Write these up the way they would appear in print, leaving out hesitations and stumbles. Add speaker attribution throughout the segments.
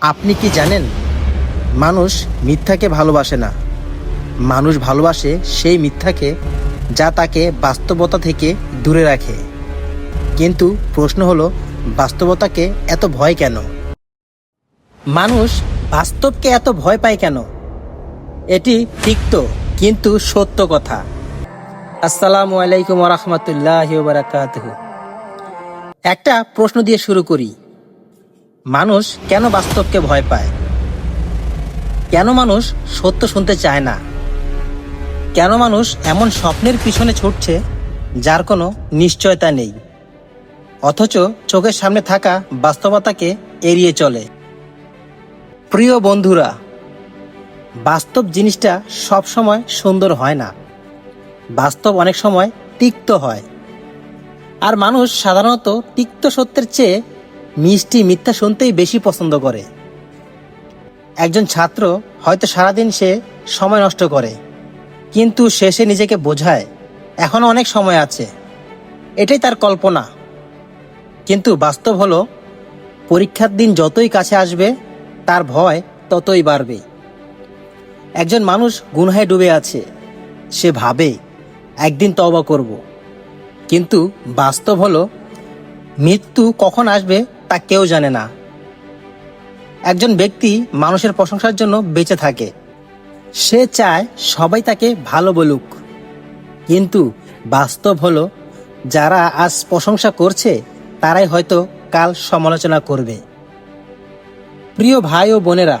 Speaker 1: আপনি কি জানেন, মানুষ মিথ্যাকে ভালোবাসে না, মানুষ ভালোবাসে সেই মিথ্যাকে যা তাকে বাস্তবতা থেকে দূরে রাখে। কিন্তু প্রশ্ন হলো, বাস্তবতাকে এত ভয় কেন? মানুষ বাস্তবকে এত ভয় পায় কেন? এটি তিক্ত কিন্তু সত্য কথা। আসসালামু আলাইকুম রহমতুল্লাহ বারাকাতুহু। একটা প্রশ্ন দিয়ে শুরু করি। মানুষ কেন বাস্তবকে ভয় পায়? কেন মানুষ সত্য শুনতে চায় না? কেন মানুষ এমন স্বপ্নের পিছনে ছুটছে যার কোনো নিশ্চয়তা নেই, অথচ চোখের সামনে থাকা বাস্তবতাকে এড়িয়ে চলে? প্রিয় বন্ধুরা, বাস্তব জিনিসটা সব সময় সুন্দর হয় না। বাস্তব অনেক সময় তিক্ত হয়। আর মানুষ সাধারণত তিক্ত সত্যের চেয়ে মিষ্টি মিথ্যা শুনতেই বেশি পছন্দ করে। একজন ছাত্র হয়তো সারাদিন সে সময় নষ্ট করে, কিন্তু শেষে নিজেকে বোঝায় এখনো অনেক সময় আছে। এটাই তার কল্পনা। কিন্তু বাস্তব হলো, পরীক্ষার দিন যতই কাছে আসবে তার ভয় ততই বাড়বে। একজন মানুষ গুনাহে ডুবে আছে, সে ভাবে একদিন তওবা করব, কিন্তু বাস্তব হলো মৃত্যু কখন আসবে তা কেউ জানে না। একজন ব্যক্তি মানুষের প্রশংসার জন্য বেঁচে থাকে, সে চায় সবাই তাকে ভালো বলুক, কিন্তু বাস্তব হলো যারা আজ প্রশংসা করছে তারাই হয়তো কাল সমালোচনা করবে। প্রিয় ভাই ও বোনেরা,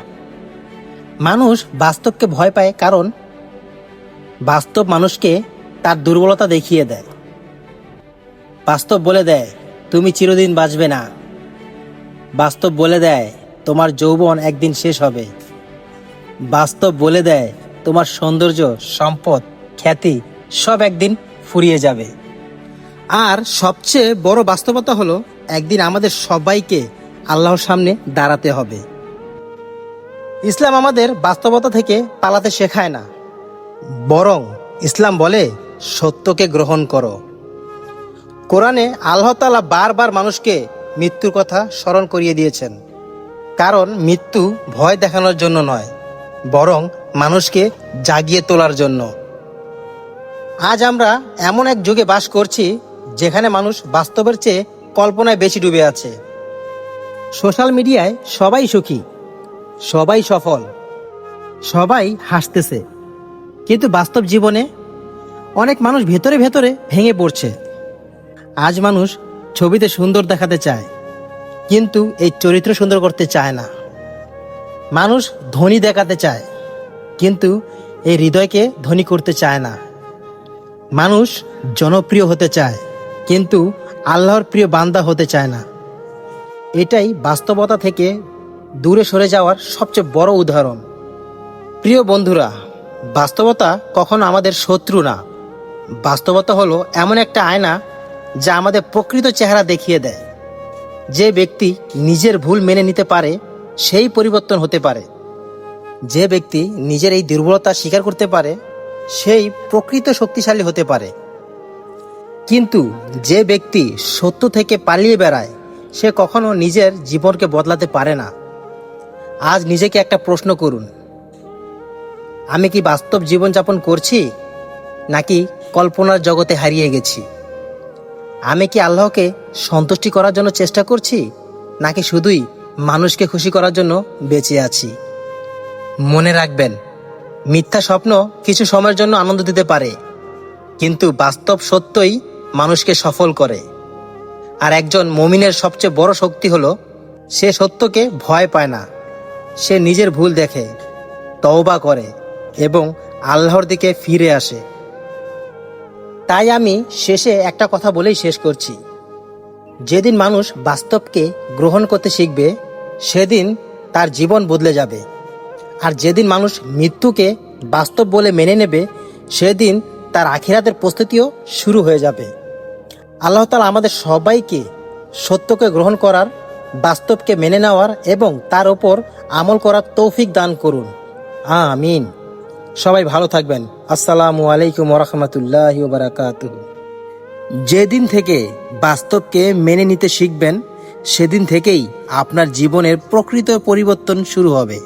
Speaker 1: মানুষ বাস্তবকে ভয় পায় কারণ বাস্তব মানুষকে তার দুর্বলতা দেখিয়ে দেয়। বাস্তব বলে দেয় তুমি চিরদিন বাঁচবে না। বাস্তব বলে দেয় তোমার যৌবন একদিন শেষ হবে। বাস্তব বলে দেয় তোমার সৌন্দর্য, সম্পদ, খ্যাতি সব একদিন ফুরিয়ে যাবে। আর সবচেয়ে বড় বাস্তবতা হলো, একদিন আমাদের সবাইকে আল্লাহর সামনে দাঁড়াতে হবে। ইসলাম আমাদের বাস্তবতা থেকে পালাতে শেখায় না, বরং ইসলাম বলে সত্যকে গ্রহণ করো। কোরআনে আল্লাহ তাআলা বারবার মানুষকে মৃত্যুর কথা স্মরণ করিয়ে দিয়েছেন, কারণ মৃত্যু ভয় দেখানোর জন্য নয়, বরং মানুষকে জাগিয়ে তোলার জন্য। আজ আমরা এমন এক যুগে বাস করছি যেখানে মানুষ বাস্তবের চেয়ে কল্পনায় বেশি ডুবে আছে। সোশ্যাল মিডিয়ায় সবাই সুখী, সবাই সফল, সবাই হাসতেছে, কিন্তু বাস্তব জীবনে অনেক মানুষ ভেতরে ভেতরে ভেঙে পড়ছে। আজ মানুষ ছবিতে সুন্দর দেখাতে চায়, কিন্তু এই চরিত্র সুন্দর করতে চায় না। মানুষ ধনী দেখাতে চায়, কিন্তু এই হৃদয়কে ধনী করতে চায় না। মানুষ জনপ্রিয় হতে চায়, কিন্তু আল্লাহর প্রিয় বান্দা হতে চায় না। এটাই বাস্তবতা থেকে দূরে সরে যাওয়ার সবচেয়ে বড় উদাহরণ। প্রিয় বন্ধুরা, বাস্তবতা কখনো আমাদের শত্রু না। বাস্তবতা হলো এমন একটা আয়না যা আমাদের প্রকৃত চেহারা দেখিয়ে দেয়। যে ব্যক্তি নিজের ভুল মেনে নিতে পারে সেই পরিবর্তন হতে পারে। যে ব্যক্তি নিজের এই দুর্বলতা স্বীকার করতে পারে সেই প্রকৃত শক্তিশালী হতে পারে। কিন্তু যে ব্যক্তি সত্য থেকে পালিয়ে বেড়ায় সে কখনো নিজের জীবনকে বদলাতে পারে না। আজ নিজেকে একটা প্রশ্ন করুন, আমি কি বাস্তব জীবনযাপন করছি, নাকি কল্পনার জগতে হারিয়ে গেছি? আমি কি আল্লাহকে সন্তুষ্টি করার জন্য চেষ্টা করছি, নাকি শুধুই মানুষকে খুশি করার জন্য বেঁচে আছি? মনে রাখবেন, মিথ্যা স্বপ্ন কিছু সময়ের জন্য আনন্দ দিতে পারে, কিন্তু বাস্তব সত্যই মানুষকে সফল করে। আর একজন মুমিনের সবচেয়ে বড় শক্তি হলো, সে সত্যকে ভয় পায় না। সে নিজের ভুল দেখে, তওবা করে এবং আল্লাহর দিকে ফিরে আসে। তাই আমি শেষে একটা কথা বলেই শেষ করছি। যেদিন মানুষ বাস্তবকে গ্রহণ করতে শিখবে সেদিন তার জীবন বদলে যাবে। আর যেদিন মানুষ মৃত্যুকে বাস্তব বলে মেনে নেবে সেদিন তার আখিরাতের প্রস্তুতিও শুরু হয়ে যাবে। আল্লাহ তাআলা আমাদের সবাইকে সত্যকে গ্রহণ করার, বাস্তবকে মেনে নেওয়ার এবং তার ওপর আমল করার তৌফিক দান করুন। আমিন। সবাই ভালো থাকবেন। আসসালামু আলাইকুম রহমতুল্লাহি ওয়া বারাকাতুহু। যেদিন থেকে বাস্তবকে মেনে নিতে শিখবেন সেদিন থেকেই আপনার জীবনের প্রকৃত পরিবর্তন শুরু হবে।